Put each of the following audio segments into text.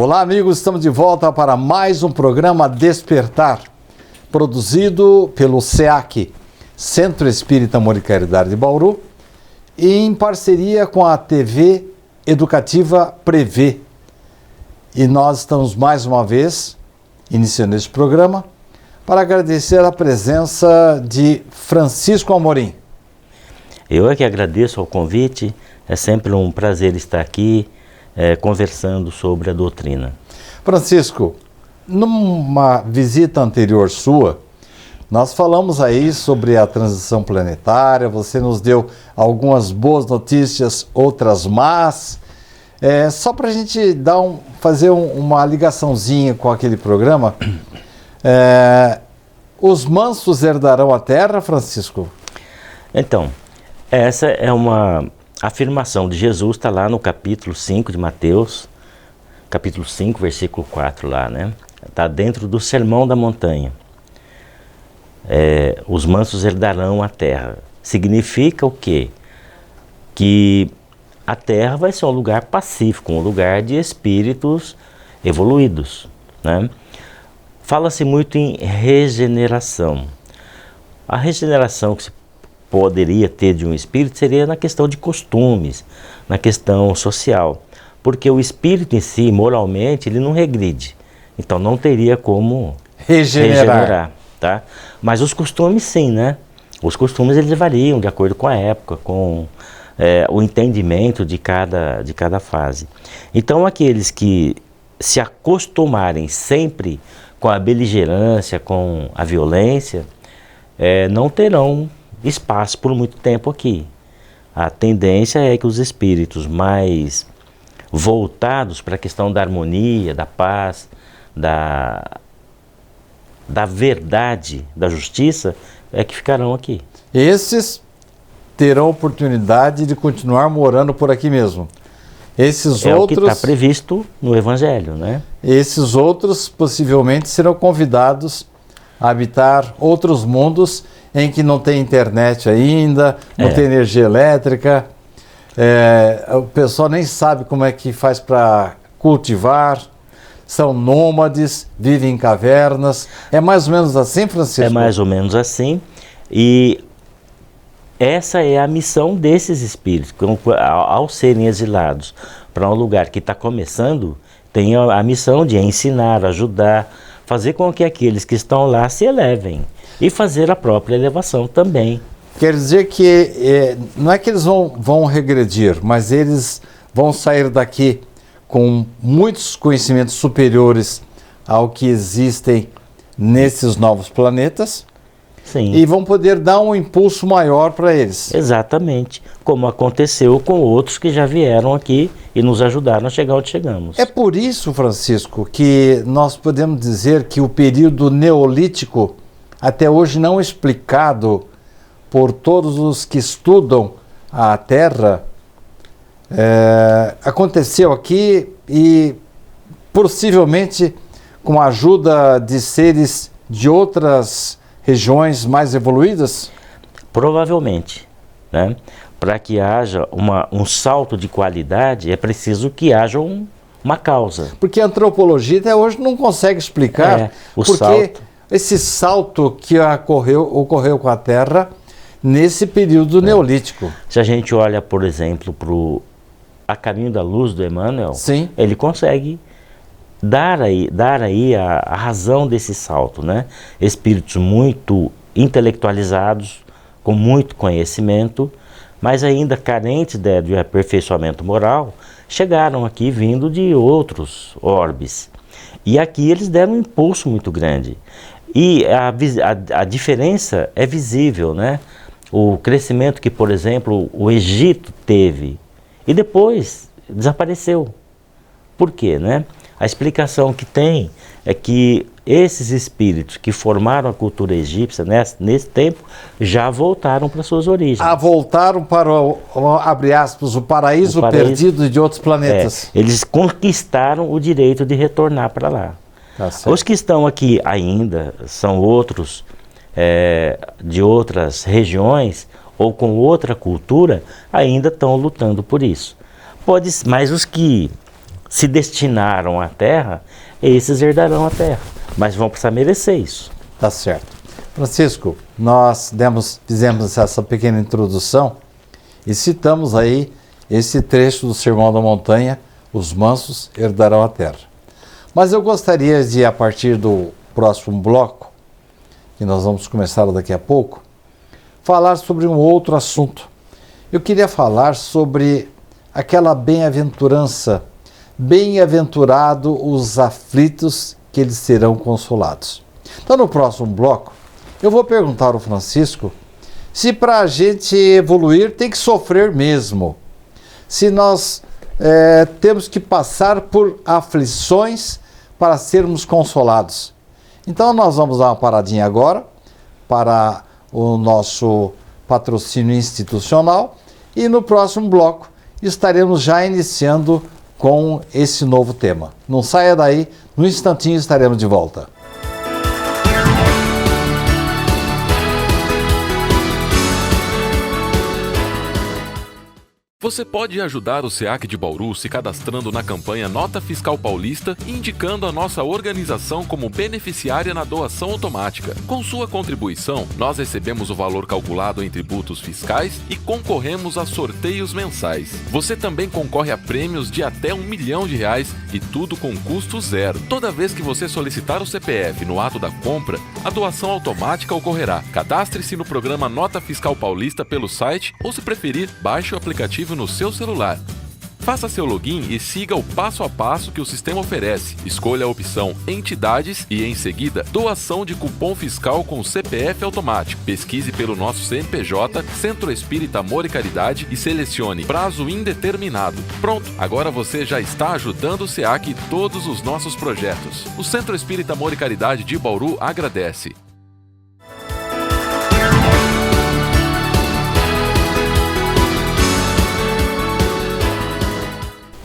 Olá, amigos, estamos de volta para mais um programa Despertar, produzido pelo SEAC, Centro Espírita Amor e Caridade de Bauru, e em parceria com a TV Educativa Prevê. E nós estamos mais uma vez iniciando este programa para agradecer a presença de Francisco Amorim. Eu é que agradeço ao convite, é sempre um prazer estar aqui conversando sobre a doutrina. Francisco, numa visita anterior sua, nós falamos aí sobre a transição planetária, você nos deu algumas boas notícias, outras más. Só para a gente fazer uma ligaçãozinha com aquele programa, os mansos herdarão a terra, Francisco? Então, essa é uma afirmação de Jesus, está lá no capítulo 5 de Mateus, capítulo 5, versículo 4 lá, né? Está dentro do Sermão da Montanha. Os mansos herdarão a terra. Significa o quê? Que a terra vai ser um lugar pacífico, um lugar de espíritos evoluídos, né? Fala-se muito em regeneração. A regeneração que se poderia ter de um espírito seria na questão de costumes, na questão social. Porque o espírito em si, moralmente, ele não regride. Então não teria como regenerar, tá? Mas os costumes sim, né? Os costumes eles variam de acordo com a época, com o entendimento de cada fase. Então aqueles que se acostumarem sempre com a beligerância, com a violência, não terão espaço por muito tempo aqui. A tendência é que os espíritos mais voltados para a questão da harmonia, da paz, da verdade, da justiça, é que ficarão aqui. Esses terão oportunidade de continuar morando por aqui mesmo. Esses outros... o que está previsto no Evangelho, né? Esses outros possivelmente serão convidados a habitar outros mundos em que não tem internet ainda, não tem energia elétrica, o pessoal nem sabe como é que faz para cultivar, são nômades, vivem em cavernas. É mais ou menos assim, Francisco? É mais ou menos assim, e essa é a missão desses espíritos, ao serem exilados para um lugar que está começando, tem a missão de ensinar, ajudar, fazer com que aqueles que estão lá se elevem e fazer a própria elevação também. Quer dizer que não é que eles vão regredir, mas eles vão sair daqui com muitos conhecimentos superiores ao que existem nesses novos planetas. Sim. E vão poder dar um impulso maior para eles. Exatamente, como aconteceu com outros que já vieram aqui e nos ajudaram a chegar onde chegamos. É por isso, Francisco, que nós podemos dizer que o período neolítico, até hoje não explicado por todos os que estudam a Terra, aconteceu aqui e possivelmente com a ajuda de seres de outras regiões mais evoluídas? Provavelmente, né? Para que haja um salto de qualidade, é preciso que haja uma causa. Porque a antropologia até hoje não consegue explicar esse salto que ocorreu com a Terra nesse período neolítico. Se a gente olha, por exemplo, para A Caminho da Luz do Emmanuel, sim, ele consegue dar aí a razão desse salto, né? Espíritos muito intelectualizados, com muito conhecimento, mas ainda carentes de aperfeiçoamento moral, chegaram aqui vindo de outros orbes. E aqui eles deram um impulso muito grande. E a diferença é visível, né? O crescimento que, por exemplo, o Egito teve e depois desapareceu. Por quê, né? A explicação que tem é que esses espíritos que formaram a cultura egípcia nesse tempo já voltaram para suas origens. Voltaram para abre aspas, o paraíso perdido de outros planetas. Eles conquistaram o direito de retornar para lá. Tá certo. Os que estão aqui ainda são outros de outras regiões ou com outra cultura, ainda estão lutando por isso. Mas os que se destinaram à terra, esses herdarão a terra. Mas vão precisar merecer isso. Tá certo. Francisco, nós fizemos essa pequena introdução e citamos aí esse trecho do Sermão da Montanha, os mansos herdarão a terra. Mas eu gostaria de, a partir do próximo bloco, que nós vamos começar daqui a pouco, falar sobre um outro assunto. Eu queria falar sobre aquela bem-aventurança. Bem-aventurado os aflitos, que eles serão consolados. Então, no próximo bloco, eu vou perguntar ao Francisco se para a gente evoluir tem que sofrer mesmo. Se nós temos que passar por aflições para sermos consolados. Então, nós vamos dar uma paradinha agora para o nosso patrocínio institucional e no próximo bloco estaremos já iniciando com esse novo tema. Não saia daí, no instantinho estaremos de volta. Você pode ajudar o SEAC de Bauru se cadastrando na campanha Nota Fiscal Paulista e indicando a nossa organização como beneficiária na doação automática. Com sua contribuição, nós recebemos o valor calculado em tributos fiscais e concorremos a sorteios mensais. Você também concorre a prêmios de até R$1 milhão e tudo com custo zero. Toda vez que você solicitar o CPF no ato da compra, a doação automática ocorrerá. Cadastre-se no programa Nota Fiscal Paulista pelo site ou, se preferir, baixe o aplicativo no seu celular. Faça seu login e siga o passo a passo que o sistema oferece. Escolha a opção Entidades e, em seguida, Doação de cupom fiscal com CPF automático. Pesquise pelo nosso CNPJ, Centro Espírita Amor e Caridade e selecione Prazo Indeterminado. Pronto, agora você já está ajudando o SEAC e todos os nossos projetos. O Centro Espírita Amor e Caridade de Bauru agradece.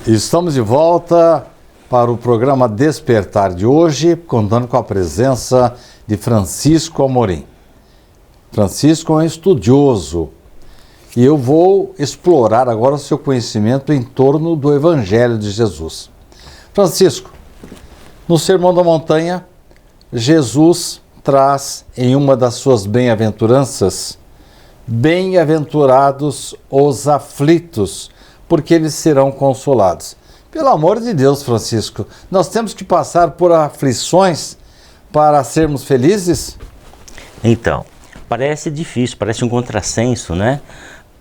Estamos de volta para o programa Despertar de hoje, contando com a presença de Francisco Amorim. Francisco é um estudioso e eu vou explorar agora o seu conhecimento em torno do Evangelho de Jesus. Francisco, no Sermão da Montanha, Jesus traz em uma das suas bem-aventuranças: bem-aventurados os aflitos, porque eles serão consolados. Pelo amor de Deus, Francisco, nós temos que passar por aflições para sermos felizes? Então, parece difícil, parece um contrassenso, né?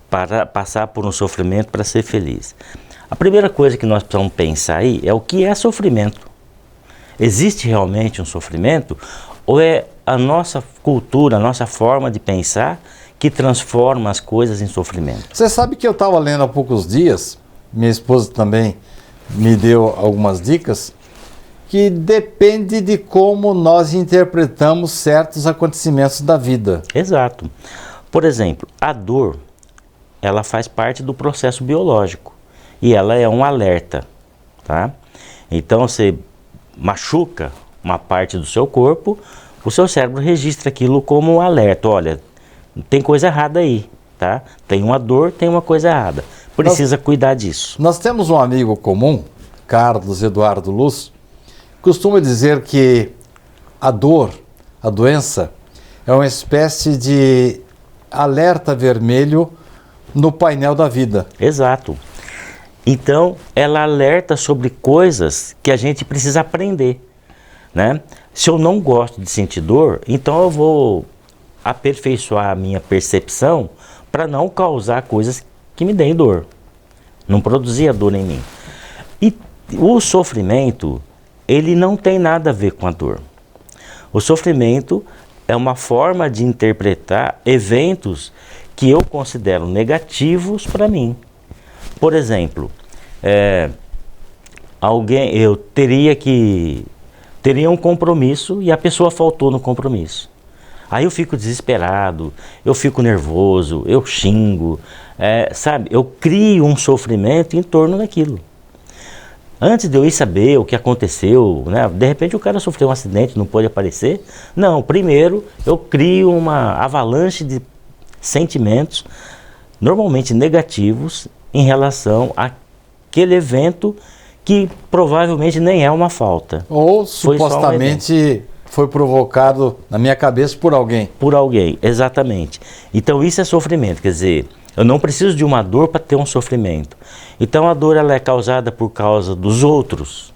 Para passar por um sofrimento para ser feliz. A primeira coisa que nós precisamos pensar aí é o que é sofrimento. Existe realmente um sofrimento? Ou é a nossa cultura, a nossa forma de pensar que transforma as coisas em sofrimento? Você sabe que eu estava lendo há poucos dias, minha esposa também me deu algumas dicas, que depende de como nós interpretamos certos acontecimentos da vida. Exato. Por exemplo, a dor, ela faz parte do processo biológico e ela é um alerta, tá? Então você machuca uma parte do seu corpo, o seu cérebro registra aquilo como um alerta. Olha, tem coisa errada aí, tá? Tem uma dor, tem uma coisa errada. Precisa cuidar disso. Nós temos um amigo comum, Carlos Eduardo Luz, costuma dizer que a dor, a doença, é uma espécie de alerta vermelho no painel da vida. Exato. Então, ela alerta sobre coisas que a gente precisa aprender, né? Se eu não gosto de sentir dor, então eu vou aperfeiçoar a minha percepção para não causar coisas que me deem dor, não produzir a dor em mim. E o sofrimento, ele não tem nada a ver com a dor. O sofrimento é uma forma de interpretar eventos que eu considero negativos para mim. Por exemplo, eu teria um compromisso e a pessoa faltou no compromisso. Aí eu fico desesperado, eu fico nervoso, eu xingo, sabe? Eu crio um sofrimento em torno daquilo. Antes de eu ir saber o que aconteceu, né? De repente o cara sofreu um acidente, não pôde aparecer. Não, primeiro eu crio uma avalanche de sentimentos, normalmente negativos, em relação àquele evento que provavelmente nem é uma falta. Ou supostamente foi provocado na minha cabeça por alguém. Por alguém, exatamente. Então isso é sofrimento, quer dizer, eu não preciso de uma dor para ter um sofrimento. Então a dor ela é causada por causa dos outros.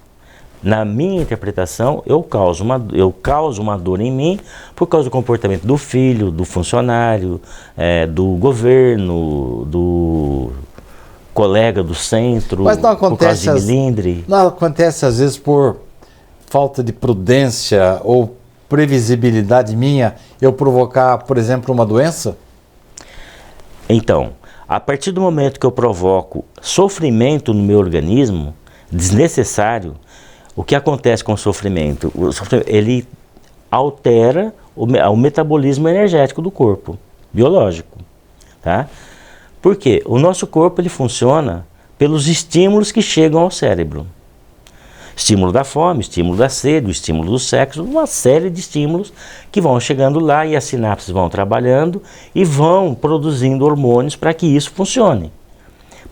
Na minha interpretação, eu causo uma dor em mim por causa do comportamento do filho, do funcionário, do governo, do colega do centro, mas não acontece, por causa de milindre. Não acontece às vezes por falta de prudência ou previsibilidade minha eu provocar, por exemplo, uma doença? Então, a partir do momento que eu provoco sofrimento no meu organismo, desnecessário, o que acontece com o sofrimento? Ele altera o metabolismo energético do corpo, biológico, tá? Por quê? O nosso corpo ele funciona pelos estímulos que chegam ao cérebro. Estímulo da fome, estímulo da sede, o estímulo do sexo, uma série de estímulos que vão chegando lá e as sinapses vão trabalhando e vão produzindo hormônios para que isso funcione.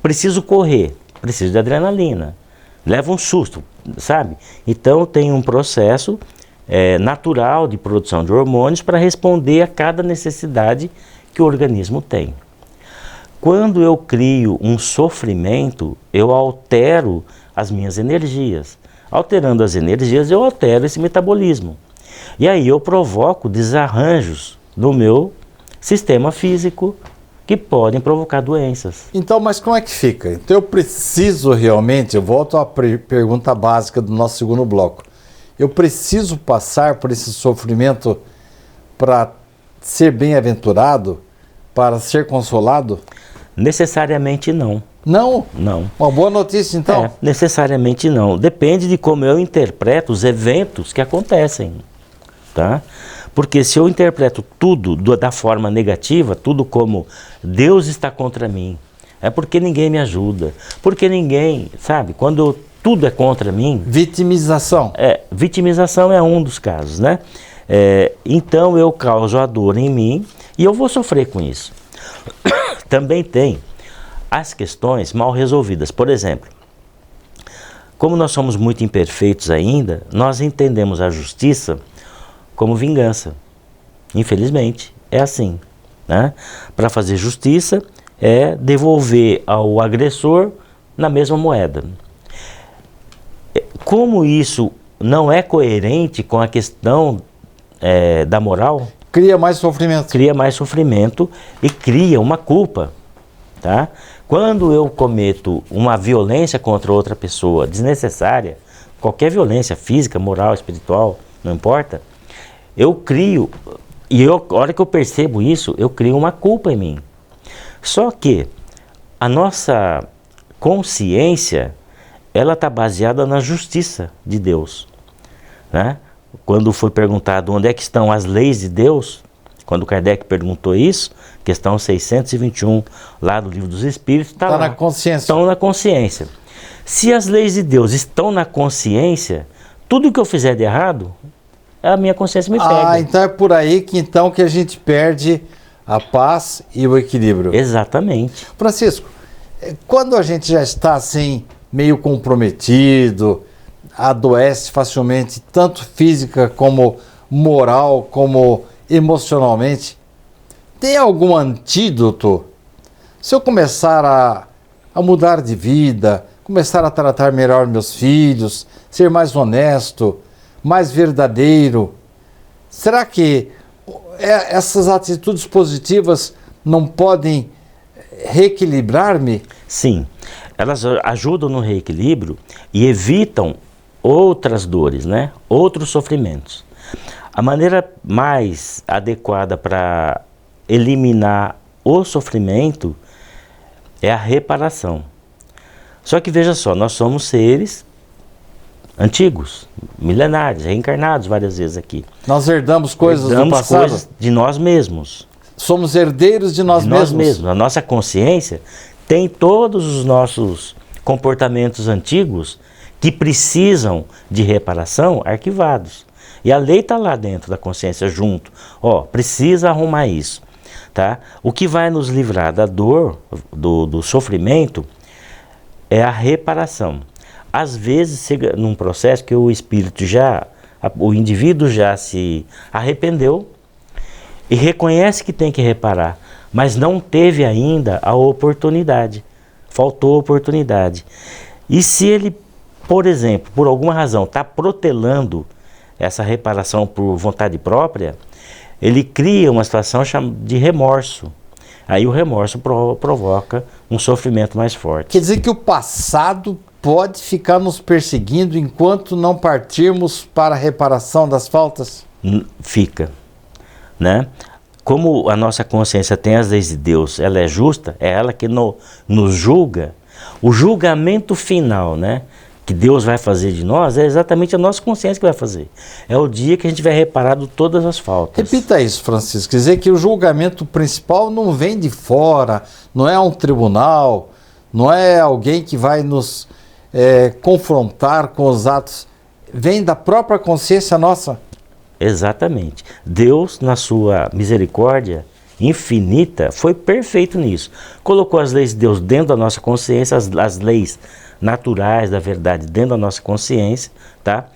Preciso correr, preciso de adrenalina, leva um susto, sabe? Então tem um processo natural de produção de hormônios para responder a cada necessidade que o organismo tem. Quando eu crio um sofrimento, eu altero as minhas energias. Alterando as energias, eu altero esse metabolismo. E aí eu provoco desarranjos no meu sistema físico que podem provocar doenças. Então, mas como é que fica? Então eu preciso realmente, eu volto à pergunta básica do nosso segundo bloco. Eu preciso passar por esse sofrimento para ser bem-aventurado, para ser consolado? Necessariamente não. Não? Não. Uma boa notícia, então? Necessariamente não. Depende de como eu interpreto os eventos que acontecem, tá? Porque se eu interpreto tudo da forma negativa, tudo como Deus está contra mim, é porque ninguém me ajuda, porque ninguém, sabe? Quando tudo é contra mim... Vitimização. Vitimização é um dos casos, né? Então eu causo a dor em mim e eu vou sofrer com isso. Também tem as questões mal resolvidas. Por exemplo, como nós somos muito imperfeitos ainda, nós entendemos a justiça como vingança. Infelizmente, é assim, né? Para fazer justiça é devolver ao agressor na mesma moeda. Como isso não é coerente com a questão da moral... Cria mais sofrimento. Cria mais sofrimento e cria uma culpa, tá? Quando eu cometo uma violência contra outra pessoa desnecessária, qualquer violência física, moral, espiritual, não importa, eu crio, a hora que eu percebo isso, eu crio uma culpa em mim. Só que a nossa consciência, ela está baseada na justiça de Deus, né? Quando foi perguntado onde é que estão as leis de Deus, quando Kardec perguntou isso, questão 621, lá do Livro dos Espíritos, está lá. Na consciência. Estão na consciência. Se as leis de Deus estão na consciência, tudo que eu fizer de errado, a minha consciência me pega. Então é por aí que a gente perde a paz e o equilíbrio. Exatamente. Francisco, quando a gente já está assim, meio comprometido, adoece facilmente, tanto física como moral, como emocionalmente, tem algum antídoto? Se eu começar a mudar de vida, começar a tratar melhor meus filhos, ser mais honesto, mais verdadeiro, será que essas atitudes positivas não podem reequilibrar-me? Sim, elas ajudam no reequilíbrio e evitam outras dores, né? Outros sofrimentos. A maneira mais adequada para eliminar o sofrimento é a reparação. Só que veja só, nós somos seres antigos, milenares, reencarnados várias vezes aqui. Nós herdamos coisas do passado? Coisas de nós mesmos. Somos herdeiros de nós mesmos. Nós mesmos. A nossa consciência tem todos os nossos comportamentos antigos que precisam de reparação arquivados. E a lei está lá dentro da consciência junto. Precisa arrumar isso. Tá? O que vai nos livrar da dor, do sofrimento, é a reparação. Às vezes chega num processo que o espírito o indivíduo já se arrependeu e reconhece que tem que reparar, mas não teve ainda a oportunidade, faltou oportunidade. E se ele, por exemplo, por alguma razão, está protelando essa reparação por vontade própria, ele cria uma situação de remorso. Aí o remorso provoca um sofrimento mais forte. Quer dizer que o passado pode ficar nos perseguindo enquanto não partirmos para a reparação das faltas? Fica, né? Como a nossa consciência tem as leis de Deus, ela é justa, é ela que nos julga. O julgamento final, né, que Deus vai fazer de nós é exatamente a nossa consciência que vai fazer. É o dia que a gente vai reparar de todas as faltas. Repita isso, Francisco. Quer dizer que o julgamento principal não vem de fora, não é um tribunal, não é alguém que vai nos confrontar com os atos. Vem da própria consciência nossa. Exatamente. Deus, na sua misericórdia infinita, foi perfeito nisso. Colocou as leis de Deus dentro da nossa consciência, as leis naturais da verdade dentro da nossa consciência, tá?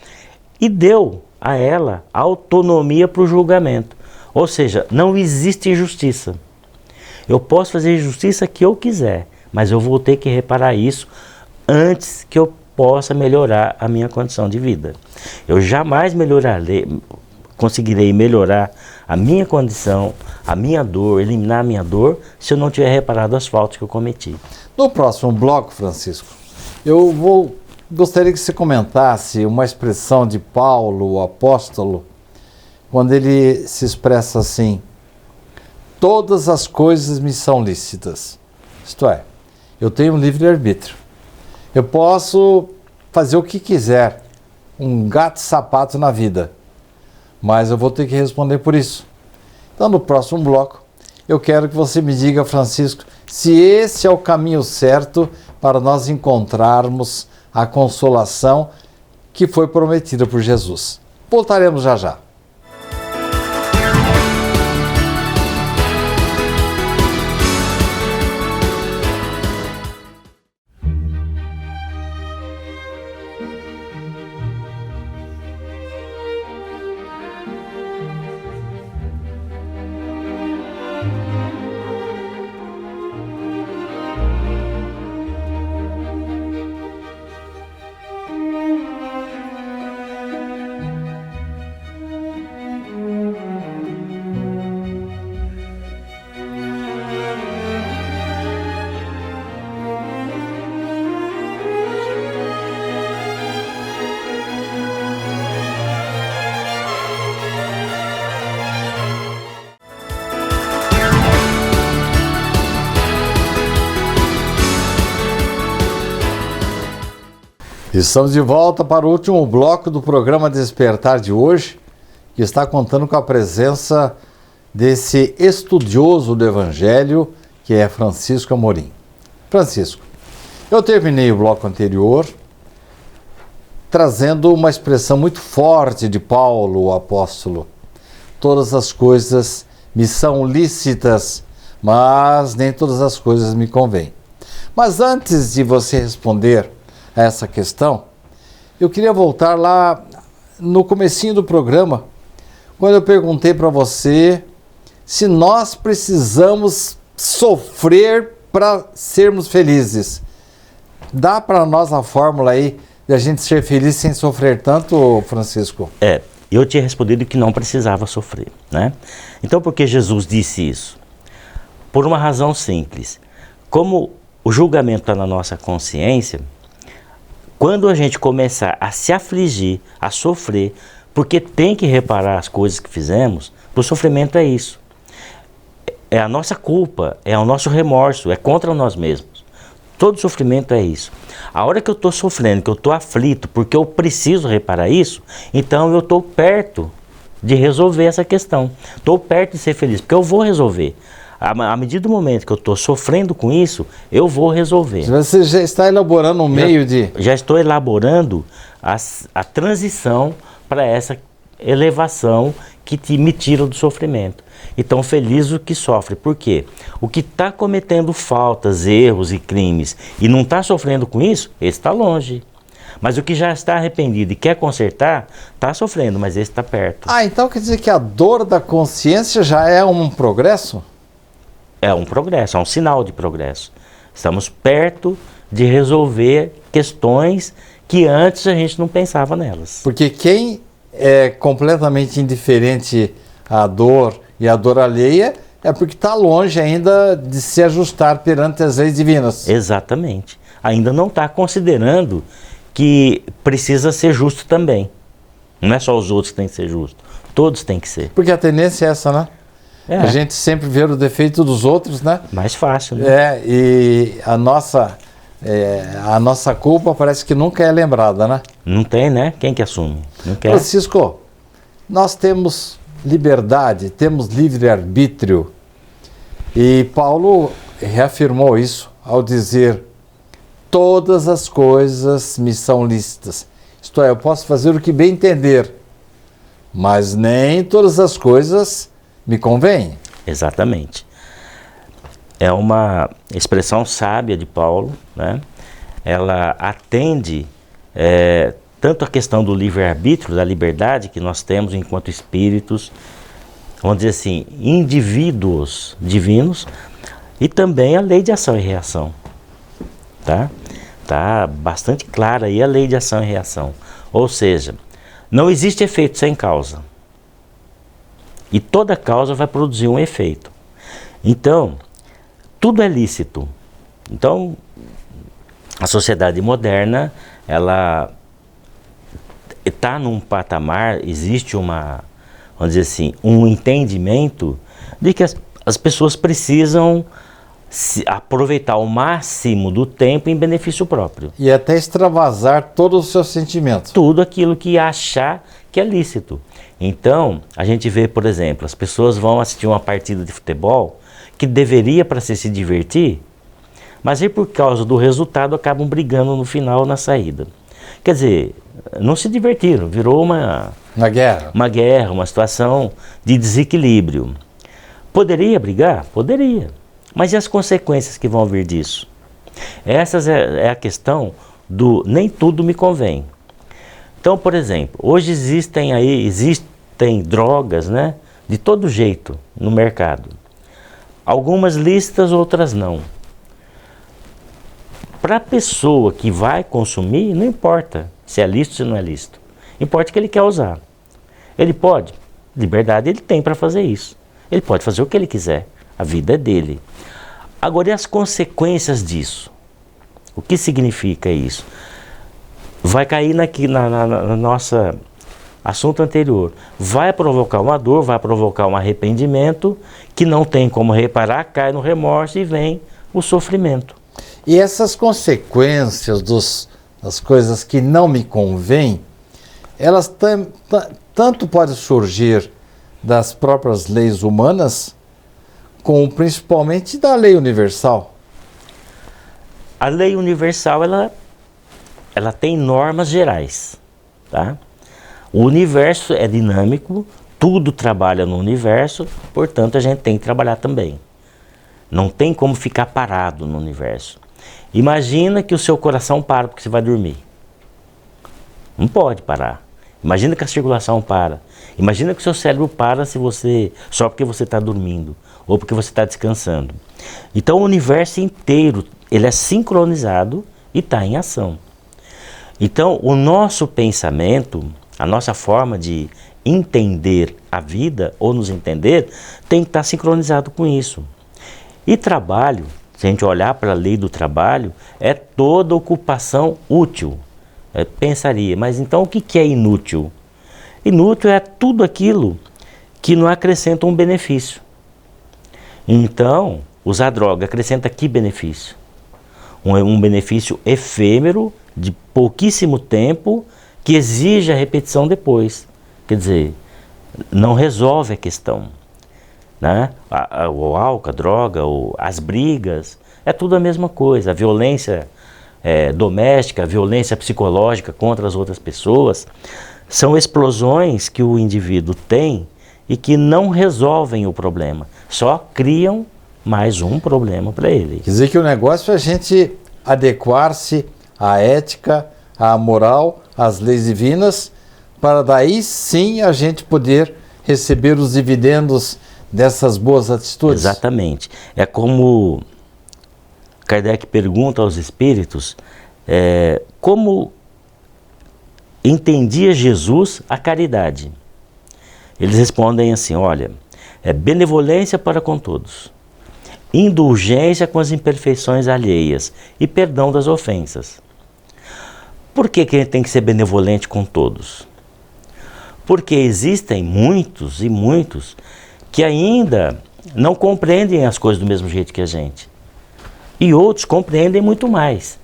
E deu a ela autonomia para o julgamento. Ou seja, não existe injustiça. Eu posso fazer a justiça que eu quiser, mas eu vou ter que reparar isso antes que eu possa melhorar a minha condição de vida. Eu jamais conseguirei melhorar a minha condição, a minha dor, eliminar a minha dor, se eu não tiver reparado as faltas que eu cometi. No próximo bloco, Francisco, gostaria que você comentasse uma expressão de Paulo, o apóstolo, quando ele se expressa assim: todas as coisas me são lícitas. Isto é, eu tenho um livre-arbítrio. Eu posso fazer o que quiser, um gato-sapato na vida, mas eu vou ter que responder por isso. Então, no próximo bloco, eu quero que você me diga, Francisco, se esse é o caminho certo para nós encontrarmos a consolação que foi prometida por Jesus. Voltaremos já já. Estamos de volta para o último bloco do programa Despertar de hoje, que está contando com a presença desse estudioso do Evangelho, que é Francisco Amorim. Francisco, eu terminei o bloco anterior trazendo uma expressão muito forte de Paulo, o apóstolo. Todas as coisas me são lícitas, mas nem todas as coisas me convêm. Mas antes de você responder a essa questão, eu queria voltar lá no comecinho do programa, quando eu perguntei para você se nós precisamos sofrer para sermos felizes. Dá para nós a fórmula aí de a gente ser feliz sem sofrer tanto, Francisco? Eu tinha respondido que não precisava sofrer, né? Então, por que Jesus disse isso? Por uma razão simples. Como o julgamento está na nossa consciência, quando a gente começar a se afligir, a sofrer, porque tem que reparar as coisas que fizemos, o sofrimento é isso. É a nossa culpa, é o nosso remorso, é contra nós mesmos. Todo sofrimento é isso. A hora que eu estou sofrendo, que eu estou aflito, porque eu preciso reparar isso, então eu estou perto de resolver essa questão. Estou perto de ser feliz, porque eu vou resolver. À medida do momento que eu estou sofrendo com isso, eu vou resolver. Você já está elaborando um meio de... Já estou elaborando a transição para essa elevação que me tira do sofrimento. Então, feliz o que sofre. Por quê? O que está cometendo faltas, erros e crimes e não está sofrendo com isso, ele está longe. Mas o que já está arrependido e quer consertar, está sofrendo, mas esse está perto. Então quer dizer que a dor da consciência já é um progresso? É um progresso, é um sinal de progresso. Estamos perto de resolver questões que antes a gente não pensava nelas. Porque quem é completamente indiferente à dor e à dor alheia é porque está longe ainda de se ajustar perante as leis divinas. Exatamente. Ainda não está considerando que precisa ser justo também. Não é só os outros que têm que ser justos, todos têm que ser. Porque a tendência é essa, né? É. A gente sempre vê o defeito dos outros, né? Mais fácil, né? E a nossa culpa parece que nunca é lembrada, né? Não tem, né? Quem que assume? Não quer. Francisco, nós temos liberdade, temos livre-arbítrio. E Paulo reafirmou isso ao dizer: todas as coisas me são lícitas. Isto é, eu posso fazer o que bem entender, mas nem todas as coisas me convêm. Exatamente. É uma expressão sábia de Paulo, né? Ela atende tanto a questão do livre-arbítrio, da liberdade que nós temos enquanto espíritos, vamos dizer assim, indivíduos divinos, e também a lei de ação e reação. Tá? Tá bastante clara aí a lei de ação e reação. Ou seja, não existe efeito sem causa. E toda causa vai produzir um efeito. Então, tudo é lícito. Então, a sociedade moderna, ela está num patamar, existe uma, vamos dizer assim, um entendimento de que as pessoas precisam aproveitar o máximo do tempo em benefício próprio. E até extravasar todos os seus sentimentos. Tudo aquilo que achar que é lícito. Então, a gente vê, por exemplo, as pessoas vão assistir uma partida de futebol que deveria para se divertir, mas aí por causa do resultado acabam brigando no final, na saída. Quer dizer, não se divertiram, virou uma guerra, uma situação de desequilíbrio. Poderia brigar? Poderia. Mas e as consequências que vão vir disso? Essa é a questão do nem tudo me convém. Então, por exemplo, hoje existem drogas, né, de todo jeito no mercado. Algumas lícitas, outras não. Para a pessoa que vai consumir, não importa se é lícito ou se não é lícito. Importa que ele quer usar. Ele pode, liberdade ele tem para fazer isso. Ele pode fazer o que ele quiser. A vida é dele. Agora, e as consequências disso? O que significa isso? Vai cair na nossa assunto anterior. Vai provocar uma dor, vai provocar um arrependimento que não tem como reparar, cai no remorso e vem o sofrimento. E essas consequências das coisas que não me convêm, elas tanto podem surgir das próprias leis humanas, como principalmente da lei universal. A lei universal, ela tem normas gerais, tá? O universo é dinâmico, tudo trabalha no universo, portanto a gente tem que trabalhar também. Não tem como ficar parado no universo. Imagina que o seu coração para porque você vai dormir. Não pode parar. Imagina que a circulação para. Imagina que o seu cérebro para só porque você está dormindo ou porque você está descansando. Então o universo inteiro ele é sincronizado e está em ação. Então o nosso pensamento, a nossa forma de entender a vida ou nos entender tem que estar sincronizado com isso. E trabalho, se a gente olhar para a lei do trabalho, é toda ocupação útil. Pensaria, mas então o que é inútil? Inútil é tudo aquilo que não acrescenta um benefício. Então, usar droga acrescenta que benefício? Um benefício efêmero, de pouquíssimo tempo, que exige a repetição depois. Quer dizer, não resolve a questão. Né? O álcool, a droga, as brigas, é tudo a mesma coisa. A violência doméstica, a violência psicológica contra as outras pessoas, são explosões que o indivíduo tem e que não resolvem o problema, só criam mais um problema para ele. Quer dizer que o negócio é a gente adequar-se à ética, à moral, às leis divinas, para daí sim a gente poder receber os dividendos dessas boas atitudes. Exatamente. É como Kardec pergunta aos espíritos como entendia Jesus a caridade. Eles respondem assim, olha, é benevolência para com todos, indulgência com as imperfeições alheias e perdão das ofensas. Por que que a gente tem que ser benevolente com todos? Porque existem muitos e muitos que ainda não compreendem as coisas do mesmo jeito que a gente. E outros compreendem muito mais.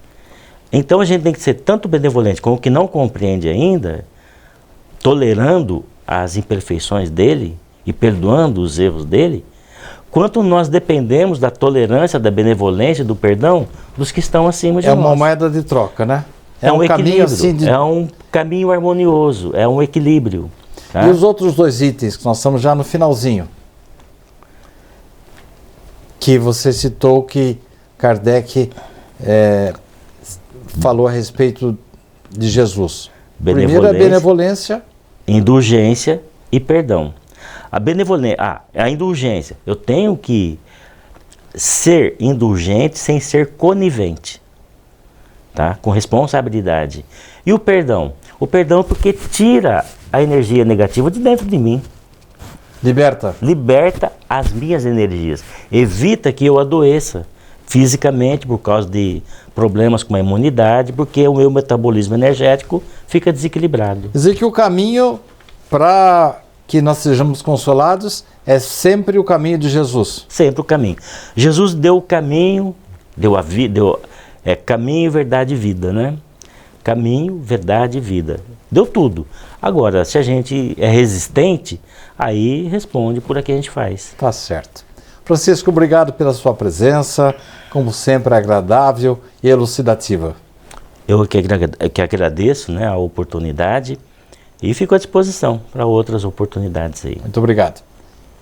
Então a gente tem que ser tanto benevolente com o que não compreende ainda, tolerando as imperfeições dele e perdoando os erros dele, quanto nós dependemos da tolerância, da benevolência, do perdão dos que estão acima de nós. É uma moeda de troca, né? É um caminho assim é um caminho harmonioso, é um equilíbrio. Tá? E os outros dois itens, que nós estamos já no finalzinho, que você citou que Kardec falou a respeito de Jesus. Primeiro é benevolência, indulgência e perdão. A indulgência. Eu tenho que ser indulgente sem ser conivente, tá? Com responsabilidade. E o perdão? O perdão porque tira a energia negativa de dentro de mim. liberta. Liberta as minhas energias. Evita que eu adoeça fisicamente por causa de problemas com a imunidade, porque o meu metabolismo energético fica desequilibrado. Quer dizer que o caminho para que nós sejamos consolados é sempre o caminho de Jesus. Sempre o caminho. Jesus deu o caminho, deu caminho, verdade e vida, né? Caminho, verdade e vida. Deu tudo. Agora, se a gente é resistente, aí responde por aqui a gente faz. Tá certo. Francisco, obrigado pela sua presença, como sempre agradável e elucidativa. Eu que agradeço, né, a oportunidade e fico à disposição para outras oportunidades aí. Muito obrigado.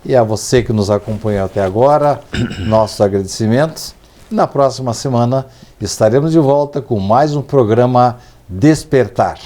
E a você que nos acompanhou até agora, nossos agradecimentos. Na próxima semana estaremos de volta com mais um programa Despertar.